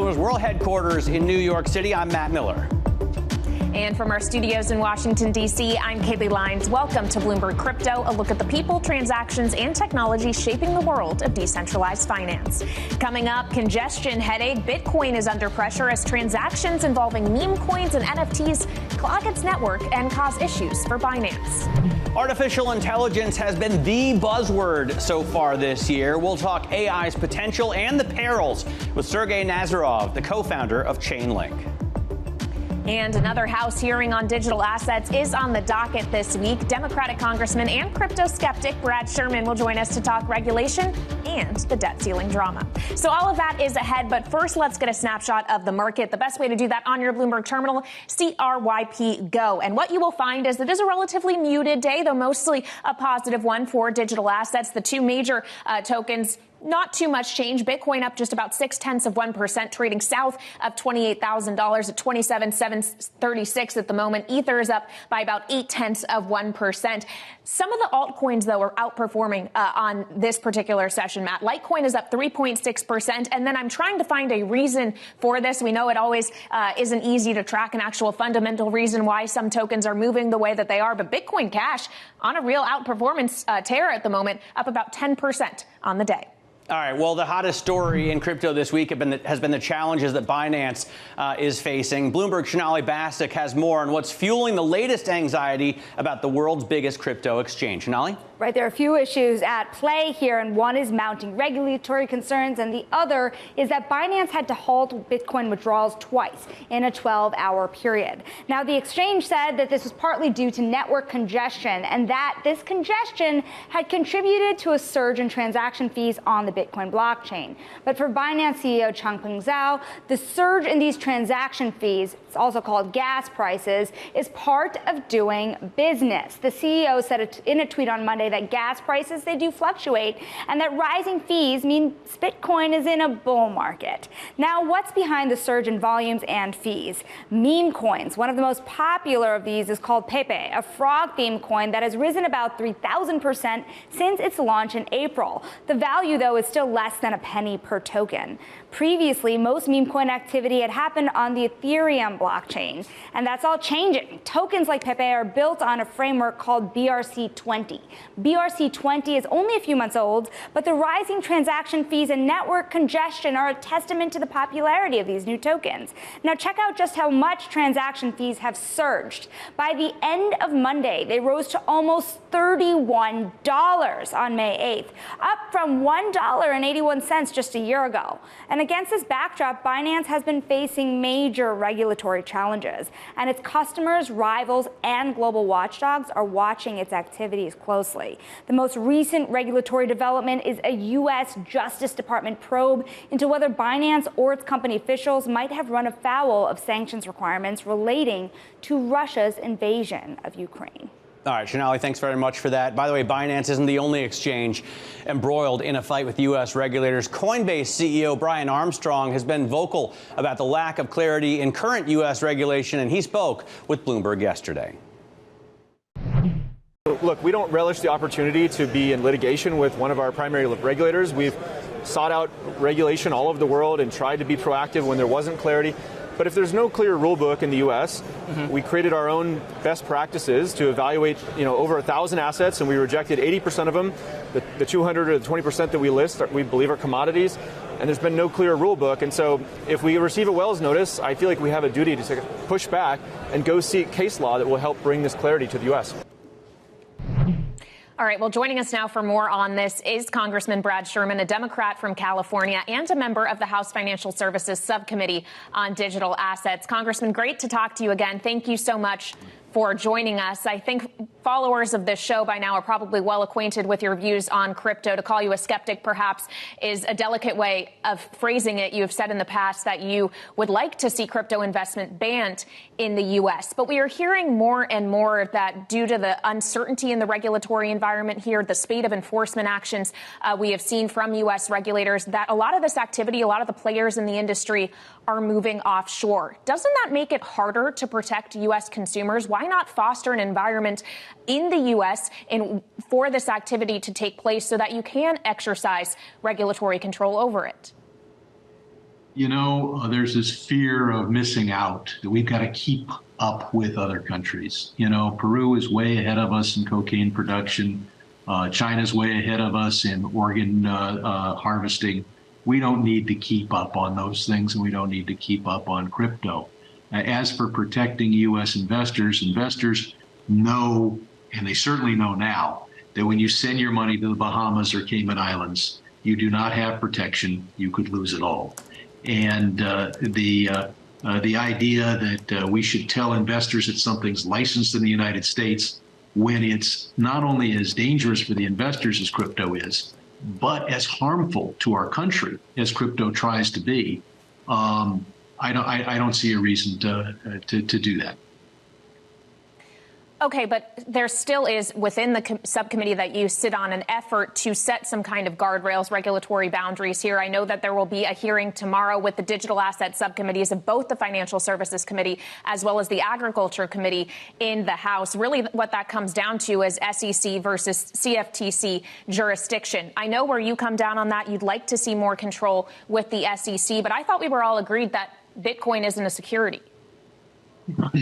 Crypto's world headquarters in New York City, I'm Matt Miller. And from our studios in Washington, D.C., I'm Kaylee Lyons. Welcome to Bloomberg Crypto, a look at the people, transactions, and technology shaping the world of decentralized finance. Coming up, congestion headache. Bitcoin is under pressure as transactions involving meme coins and NFTs clog its network and cause issues for Binance. Artificial intelligence has been the buzzword so far this year. We'll talk AI's potential and the perils with Sergey Nazarov, the co-founder of Chainlink. And another House hearing on digital assets is on the docket this week. Democratic Congressman and crypto skeptic Brad Sherman will join us to talk regulation and the debt ceiling drama. So all of that is ahead, but first let's get a snapshot of the market. The best way to do that on your Bloomberg terminal, CRYP Go. And what you will find is that it is a relatively muted day, though mostly a positive one for digital assets. The two major tokens, not too much change. Bitcoin up just about 0.6%, trading south of $28,000 at 27,736 at the moment. Ether is up by about 0.8%. Some of the altcoins, though, are outperforming on this particular session, Matt. Litecoin is up 3.6%. And then I'm trying to find a reason for this. We know it always isn't easy to track an actual fundamental reason why some tokens are moving the way that they are. But Bitcoin Cash on a real outperformance tear at the moment, up about 10% on the day. All right. Well, the hottest story in crypto this week has been the challenges that Binance is facing. Bloomberg's Sonali Basak has more on what's fueling the latest anxiety about the world's biggest crypto exchange. Sonali? Right. There are a few issues at play here, and one is mounting regulatory concerns, and the other is that Binance had to halt Bitcoin withdrawals twice in a 12-hour period. Now, the exchange said that this was partly due to network congestion, and that this congestion had contributed to a surge in transaction fees on the Bitcoin blockchain. But for Binance CEO Changpeng Zhao, the surge in these transaction fees, it's also called gas prices, is part of doing business. The CEO said in a tweet on Monday that gas prices, they do fluctuate, and that rising fees mean Bitcoin is in a bull market. Now, what's behind the surge in volumes and fees? Meme coins. One of the most popular of these is called Pepe, a frog-themed coin that has risen about 3,000% since its launch in April. The value, though, is still less than a penny per token. Previously, most meme coin activity had happened on the Ethereum blockchain, and that's all changing. Tokens like Pepe are built on a framework called BRC20. BRC20 is only a few months old, but the rising transaction fees and network congestion are a testament to the popularity of these new tokens. Now, check out just how much transaction fees have surged. By the end of Monday, they rose to almost $31 on May 8th, up from $1.81 just a year ago. And against this backdrop, Binance has been facing major regulatory challenges, and its customers, rivals, and global watchdogs are watching its activities closely. The most recent regulatory development is a U.S. Justice Department probe into whether Binance or its company officials might have run afoul of sanctions requirements relating to Russia's invasion of Ukraine. All right, Sonali, thanks very much for that. By the way, Binance isn't the only exchange embroiled in a fight with U.S. regulators. Coinbase CEO Brian Armstrong has been vocal about the lack of clarity in current U.S. regulation, and he spoke with Bloomberg yesterday. Look, we don't relish the opportunity to be in litigation with one of our primary regulators. We've sought out regulation all over the world and tried to be proactive when there wasn't clarity. But if there's no clear rule book in the U.S., we created our own best practices to evaluate, over 1,000 assets, and we rejected 80% of them. The 200 or the 20% that we list, we believe are commodities, and there's been no clear rule book. And so if we receive a Wells notice, I feel like we have a duty to push back and go seek case law that will help bring this clarity to the U.S. All right. Well, joining us now for more on this is Congressman Brad Sherman, a Democrat from California and a member of the House Financial Services Subcommittee on Digital Assets. Congressman, great to talk to you again. Thank you so much for joining us. I think followers of this show by now are probably well acquainted with your views on crypto. To call you a skeptic, perhaps, is a delicate way of phrasing it. You have said in the past that you would like to see crypto investment banned in the U.S. But we are hearing more and more that due to the uncertainty in the regulatory environment here, the spate of enforcement actions we have seen from U.S. regulators, that a lot of this activity, a lot of the players in the industry are moving offshore. Doesn't that make it harder to protect U.S. consumers? Why not foster an environment in the U.S. for this activity to take place so that you can exercise regulatory control over it? There's this fear of missing out, that we've got to keep up with other countries. Peru is way ahead of us in cocaine production. China's way ahead of us in organ harvesting. We don't need to keep up on those things, and we don't need to keep up on crypto. As for protecting U.S. investors know, and they certainly know now, that when you send your money to the Bahamas or Cayman Islands, you do not have protection. You could lose it all. And the idea that we should tell investors that something's licensed in the United States when it's not only as dangerous for the investors as crypto is, but as harmful to our country as crypto tries to be, I don't see a reason to do that. Okay, but there still is, within the subcommittee that you sit on, an effort to set some kind of guardrails, regulatory boundaries here. I know that there will be a hearing tomorrow with the digital asset subcommittees of both the Financial Services Committee as well as the Agriculture Committee in the House. Really, what that comes down to is SEC versus CFTC jurisdiction. I know where you come down on that. You'd like to see more control with the SEC, but I thought we were all agreed that Bitcoin isn't a security.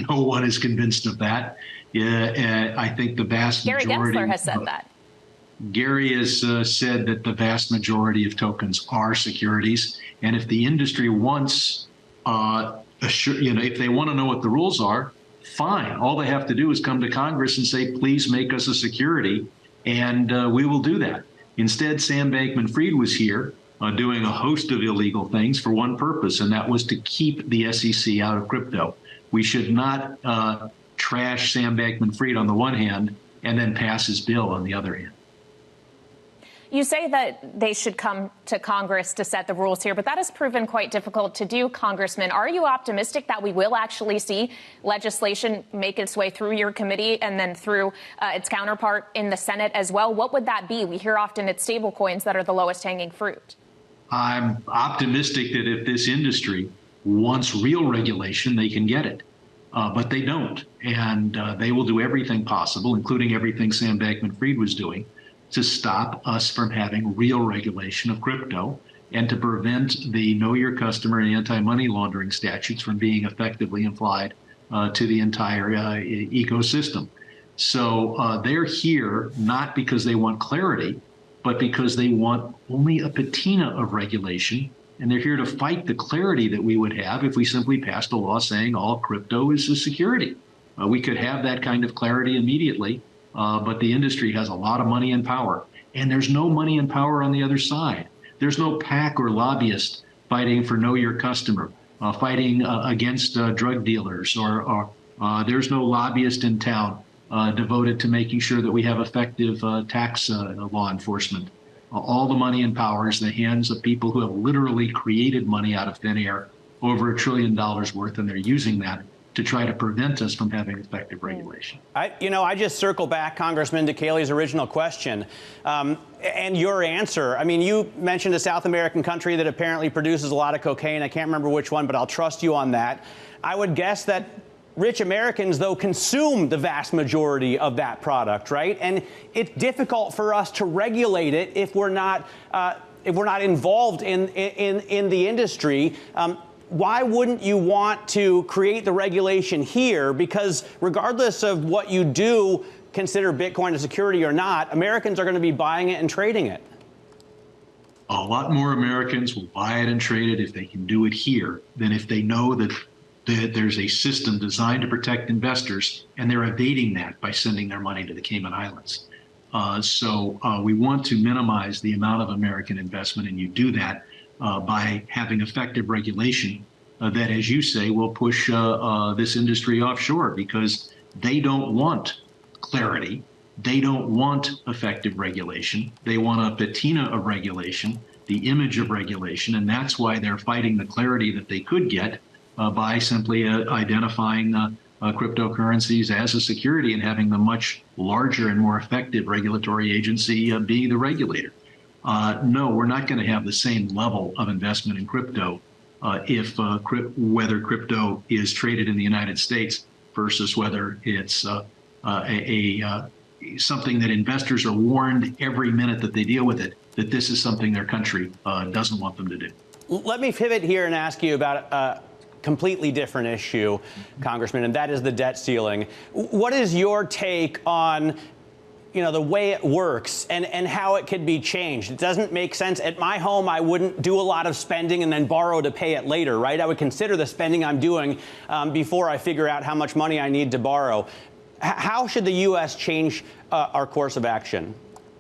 No one is convinced of that. I think the vast majority. Gary Gensler has said that. Gary has said that the vast majority of tokens are securities, and if the industry wants, if they want to know what the rules are, fine. All they have to do is come to Congress and say, "Please make us a security," and we will do that. Instead, Sam Bankman-Fried was here doing a host of illegal things for one purpose, and that was to keep the SEC out of crypto. We should not trash Sam Bankman-Fried on the one hand and then pass his bill on the other hand. You say that they should come to Congress to set the rules here, but that has proven quite difficult to do, Congressman. Are you optimistic that we will actually see legislation make its way through your committee and then through its counterpart in the Senate as well? What would that be? We hear often it's stablecoins that are the lowest hanging fruit. I'm optimistic that if this industry wants real regulation, they can get it. But they don't. And they will do everything possible, including everything Sam Bankman-Fried was doing, to stop us from having real regulation of crypto and to prevent the Know Your Customer and anti-money laundering statutes from being effectively applied to the entire ecosystem. So they're here not because they want clarity, but because they want only a patina of regulation. And they're here to fight the clarity that we would have if we simply passed a law saying all crypto is a security. We could have that kind of clarity immediately, but the industry has a lot of money and power. And there's no money and power on the other side. There's no PAC or lobbyist fighting for Know Your Customer, fighting against drug dealers, or there's no lobbyist in town devoted to making sure that we have effective tax law enforcement. All the money and power is in the hands of people who have literally created money out of thin air, over $1 trillion worth, and they're using that to try to prevent us from having effective regulation. I just circle back, Congressman, to Kayleigh's original question and your answer. I mean, you mentioned a South American country that apparently produces a lot of cocaine. I can't remember which one, but I'll trust you on that. I would guess that rich Americans, though, consume the vast majority of that product, right? And it's difficult for us to regulate it if we're not involved in the industry. Why wouldn't you want to create the regulation here? Because regardless of what you do, consider Bitcoin a security or not, Americans are going to be buying it and trading it. A lot more Americans will buy it and trade it if they can do it here than if they know that there's a system designed to protect investors, and they're evading that by sending their money to the Cayman Islands. So we want to minimize the amount of American investment, and you do that by having effective regulation that, as you say, will push this industry offshore, because they don't want clarity. They don't want effective regulation. They want a patina of regulation, the image of regulation, and that's why they're fighting the clarity that they could get by simply identifying cryptocurrencies as a security and having the much larger and more effective regulatory agency be the regulator. No, we're not going to have the same level of investment in crypto if whether crypto is traded in the United States versus whether it's something that investors are warned every minute that they deal with it, that this is something their country doesn't want them to do. Let me pivot here and ask you about a completely different issue, Congressman, and that is the debt ceiling. What is your take on the way it works and how it could be changed? It doesn't make sense. At my home, I wouldn't do a lot of spending and then borrow to pay it later, right? I would consider the spending I'm doing before I figure out how much money I need to borrow. How should the U.S. change our course of action?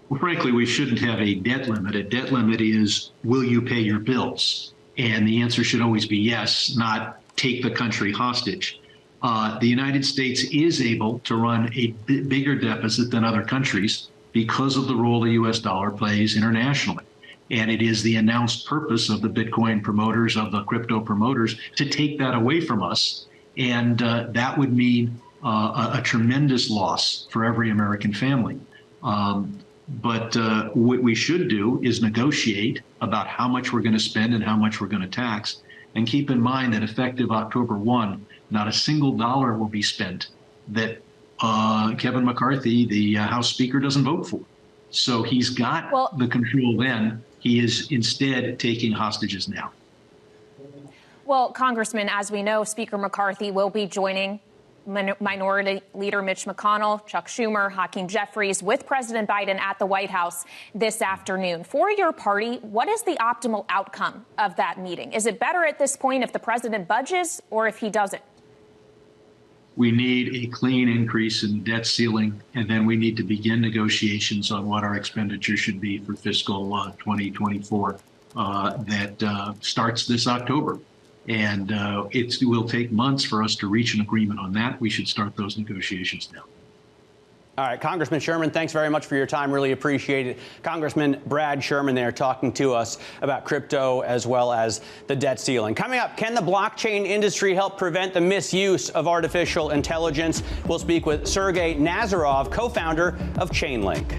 Well, frankly, we shouldn't have a debt limit. A debt limit is, will you pay your bills? And the answer should always be yes, not take the country hostage. The United States is able to run a bigger deficit than other countries because of the role the U.S. dollar plays internationally. And it is the announced purpose of the Bitcoin promoters, of the crypto promoters, to take that away from us. And that would mean a tremendous loss for every American family. But what we should do is negotiate about how much we're going to spend and how much we're going to tax. And keep in mind that effective October 1, not a single dollar will be spent that Kevin McCarthy, the House Speaker, doesn't vote for. So he's got the control then. He is instead taking hostages now. Well, Congressman, as we know, Speaker McCarthy will be joining Minority Leader Mitch McConnell, Chuck Schumer, Hakeem Jeffries with President Biden at the White House this afternoon. For your party, what is the optimal outcome of that meeting? Is it better at this point if the president budges or if he doesn't? We need a clean increase in debt ceiling, and then we need to begin negotiations on what our expenditure should be for fiscal 2024 that starts this October. And it will take months for us to reach an agreement on that. We should start those negotiations now. All right, Congressman Sherman, thanks very much for your time. Really appreciate it. Congressman Brad Sherman there talking to us about crypto as well as the debt ceiling. Coming up, can the blockchain industry help prevent the misuse of artificial intelligence? We'll speak with Sergey Nazarov, co-founder of Chainlink.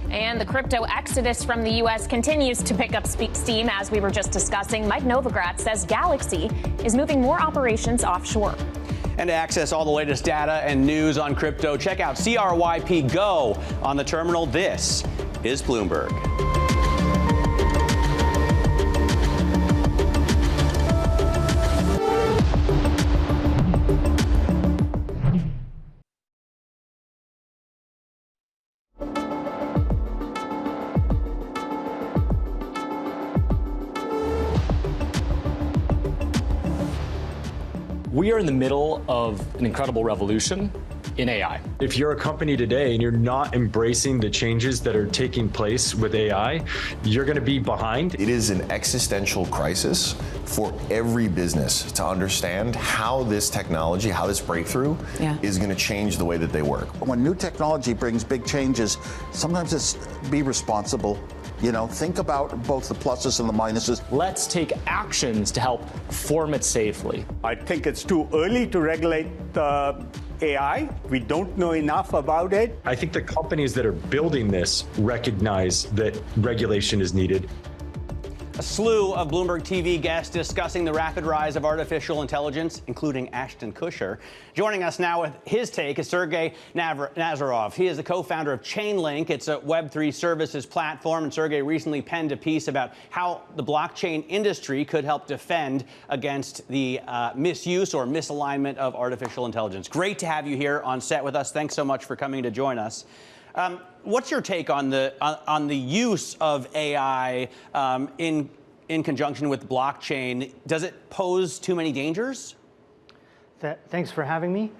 And the crypto exodus from the U.S. continues to pick up steam, as we were just discussing. Mike Novogratz says Galaxy is moving more operations offshore. And to access all the latest data and news on crypto, check out CRYP Go on the terminal. This is Bloomberg. We are in the middle of an incredible revolution in AI. If you're a company today and you're not embracing the changes that are taking place with AI, you're going to be behind. It is an existential crisis for every business to understand how this technology, how this breakthrough is going to change the way that they work. When new technology brings big changes, sometimes it's be responsible. Think about both the pluses and the minuses. Let's take actions to help form it safely. I think it's too early to regulate AI. We don't know enough about it. I think the companies that are building this recognize that regulation is needed. A slew of Bloomberg TV guests discussing the rapid rise of artificial intelligence, including Ashton Kutcher. Joining us now with his take is Sergey Nazarov. He is the co-founder of Chainlink. It's a Web3 services platform, and Sergey recently penned a piece about how the blockchain industry could help defend against the misuse or misalignment of artificial intelligence. Great to have you here on set with us. Thanks so much for coming to join us. What's your take on the use of AI in conjunction with blockchain? Does it pose too many dangers? Thanks for having me.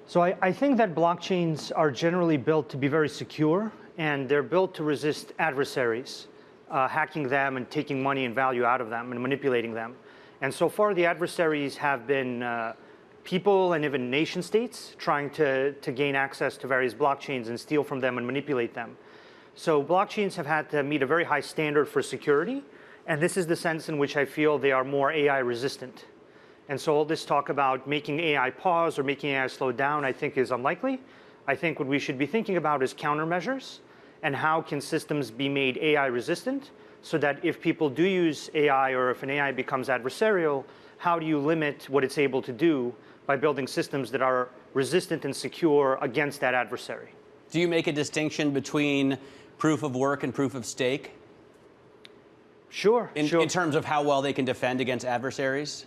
So I think that blockchains are generally built to be very secure, and they're built to resist adversaries, hacking them and taking money and value out of them and manipulating them. And so far, the adversaries have been people and even nation states trying to gain access to various blockchains and steal from them and manipulate them. So blockchains have had to meet a very high standard for security, and this is the sense in which I feel they are more AI resistant. And so all this talk about making AI pause or making AI slow down, I think is unlikely. I think what we should be thinking about is countermeasures and how can systems be made AI resistant so that if people do use AI or if an AI becomes adversarial, how do you limit what it's able to do by building systems that are resistant and secure against that adversary? Do you make a distinction between proof of work and proof of stake? Sure. In terms of how well they can defend against adversaries?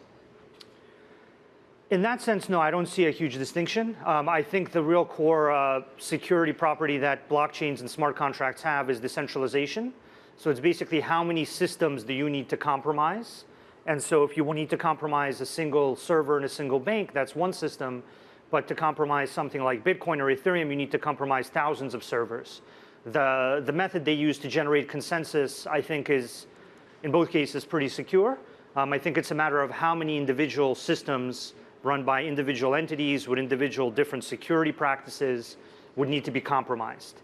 In that sense, no, I don't see a huge distinction. I think the real core security property that blockchains and smart contracts have is decentralization. So it's basically how many systems do you need to compromise? And so if you need to compromise a single server in a single bank, that's one system. But to compromise something like Bitcoin or Ethereum, you need to compromise thousands of servers. The method they use to generate consensus, I think, is, in both cases, pretty secure. I think it's a matter of how many individual systems run by individual entities with individual different security practices would need to be compromised.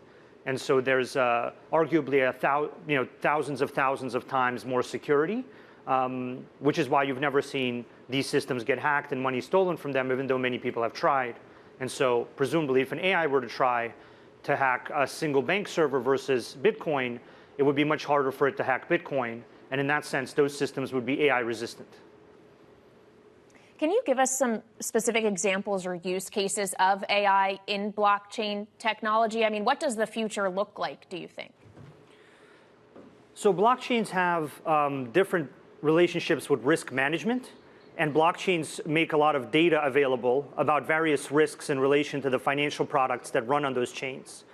And so there's arguably thousands of times more security, which is why you've never seen these systems get hacked and money stolen from them, even though many people have tried. And so presumably if an AI were to try to hack a single bank server versus Bitcoin, it would be much harder for it to hack Bitcoin. And in that sense, those systems would be AI resistant. Can you give us some specific examples or use cases of AI in blockchain technology? I mean, what does the future look like, do you think? So blockchains have different relationships with risk management, and blockchains make a lot of data available about various risks in relation to the financial products that run on those chains.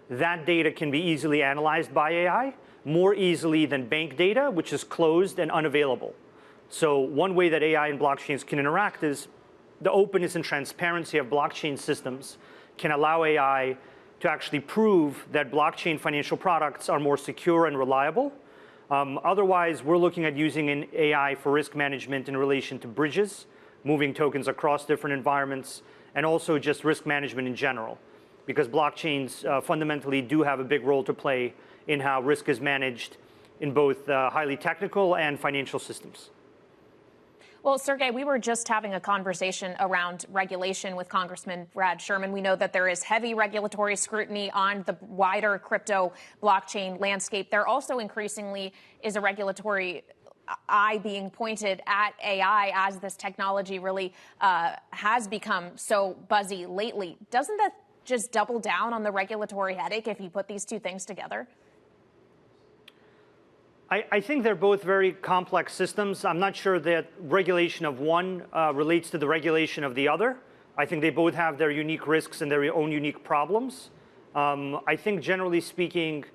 That data can be easily analyzed by AI, more easily than bank data, which is closed and unavailable. So one way that AI and blockchains can interact is the openness and transparency of blockchain systems can allow AI to actually prove that blockchain financial products are more secure and reliable. Otherwise, we're looking at using an AI for risk management in relation to bridges, moving tokens across different environments, and also just risk management in general, because blockchains fundamentally do have a big role to play in how risk is managed in both highly technical and financial systems. Well, Sergey, we were just having a conversation around regulation with Congressman Brad Sherman. We know that there is heavy regulatory scrutiny on the wider crypto blockchain landscape. There also increasingly is a regulatory eye being pointed at AI as this technology really has become so buzzy lately. Doesn't that just double down on the regulatory headache if you put these two things together? I think they're both very complex systems. I'm not sure that regulation of one relates to the regulation of the other. I think they both have their unique risks and their own unique problems. I think generally speaking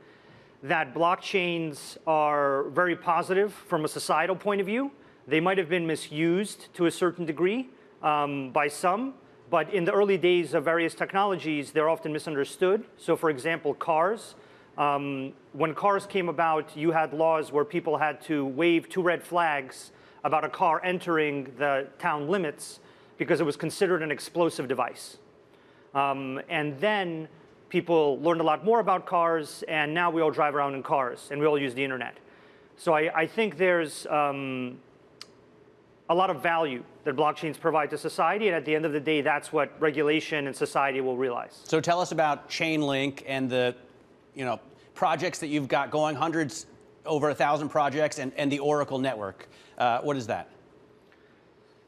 that blockchains are very positive from a societal point of view. They might have been misused to a certain degree by some, but in the early days of various technologies, they're often misunderstood. So for example, cars. When cars came about, you had laws where people had to wave 2 red flags about a car entering the town limits because it was considered an explosive device. And then people learned a lot more about cars, and now we all drive around in cars, and we all use the internet. So I think there's a lot of value that blockchains provide to society, and at the end of the day, that's what regulation and society will realize. So tell us about Chainlink and the projects that you've got going, hundreds, over 1,000 projects, and the Oracle network. What is that?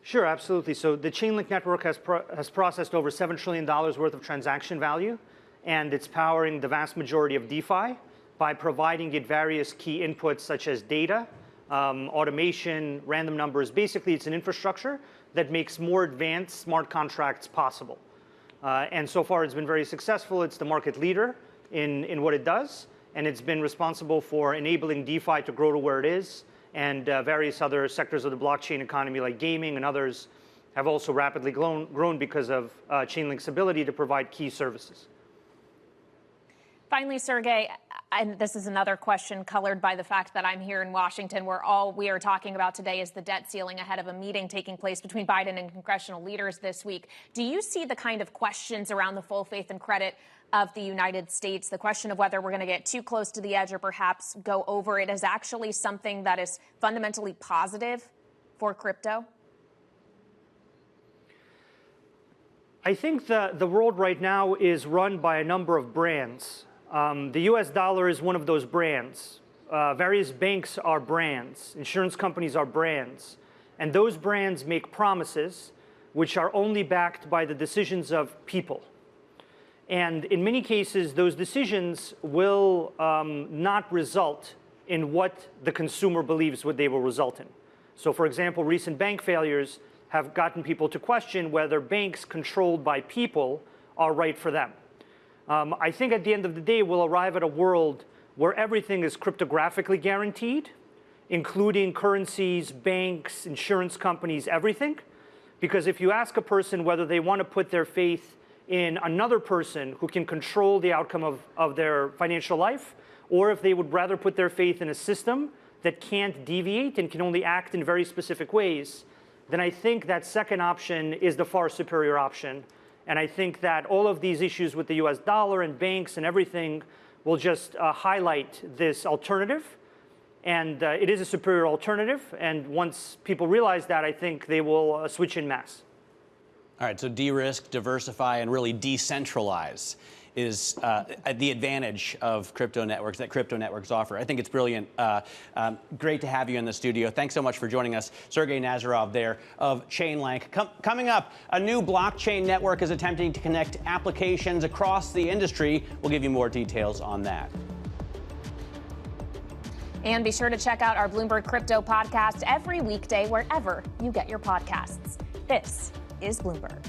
Sure, absolutely. So the Chainlink network has processed over $7 trillion worth of transaction value, and it's powering the vast majority of DeFi by providing it various key inputs such as data, automation, random numbers. Basically, it's an infrastructure that makes more advanced smart contracts possible. And so far, it's been very successful. It's the market leader in what it does, and it's been responsible for enabling DeFi to grow to where it is, and various other sectors of the blockchain economy like gaming and others have also rapidly grown because of Chainlink's ability to provide key services. Finally, Sergey, and this is another question colored by the fact that I'm here in Washington, where all we are talking about today is the debt ceiling ahead of a meeting taking place between Biden and congressional leaders this week. Do you see the kind of questions around the full faith and credit of the United States, the question of whether we're going to get too close to the edge or perhaps go over it, as actually something that is fundamentally positive for crypto? I think the world right now is run by a number of brands. The US dollar is one of those brands. Various banks are brands. Insurance companies are brands. And those brands make promises which are only backed by the decisions of people. And in many cases, those decisions will not result in what the consumer believes what they will result in. So, for example, recent bank failures have gotten people to question whether banks controlled by people are right for them. I think at the end of the day, we'll arrive at a world where everything is cryptographically guaranteed, including currencies, banks, insurance companies, everything. Because if you ask a person whether they want to put their faith in another person who can control the outcome of their financial life, or if they would rather put their faith in a system that can't deviate and can only act in very specific ways, then I think that second option is the far superior option. And I think that all of these issues with the US dollar and banks and everything will just highlight this alternative. And it is a superior alternative. And once people realize that, I think they will switch in mass. All right, so de-risk, diversify, and really decentralize is the advantage of crypto networks that crypto networks offer. I think it's brilliant. Great to have you in the studio. Thanks so much for joining us. Sergey Nazarov there of Chainlink. Coming up, a new blockchain network is attempting to connect applications across the industry. We'll give you more details on that. And be sure to check out our Bloomberg Crypto podcast every weekday wherever you get your podcasts. This is Bloomberg.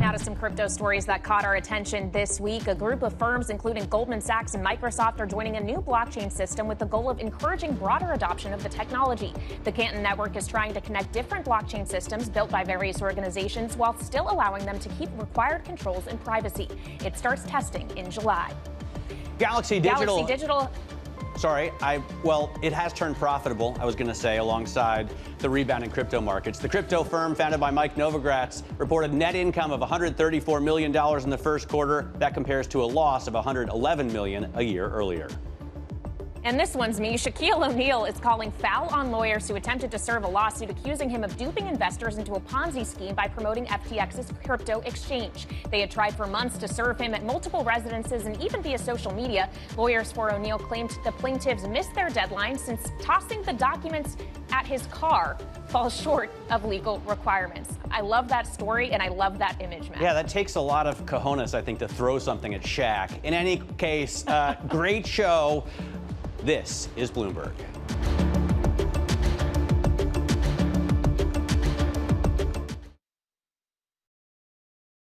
Now to some crypto stories that caught our attention this week. A group of firms, including Goldman Sachs and Microsoft, are joining a new blockchain system with the goal of encouraging broader adoption of the technology. The Canton Network is trying to connect different blockchain systems built by various organizations while still allowing them to keep required controls and privacy. It starts testing in July. Galaxy Digital. Sorry, well, it has turned profitable, I was going to say, alongside the rebound in crypto markets. The crypto firm founded by Mike Novogratz reported net income of $134 million in the first quarter. That compares to a loss of $111 million a year earlier. And this one's me. Shaquille O'Neal is calling foul on lawyers who attempted to serve a lawsuit accusing him of duping investors into a Ponzi scheme by promoting FTX's crypto exchange. They had tried for months to serve him at multiple residences and even via social media. Lawyers for O'Neal claimed the plaintiffs missed their deadline since tossing the documents at his car falls short of legal requirements. I love that story, and I love that image, Matt. Yeah, that takes a lot of cojones, I think, to throw something at Shaq. In any case, great show. This is Bloomberg.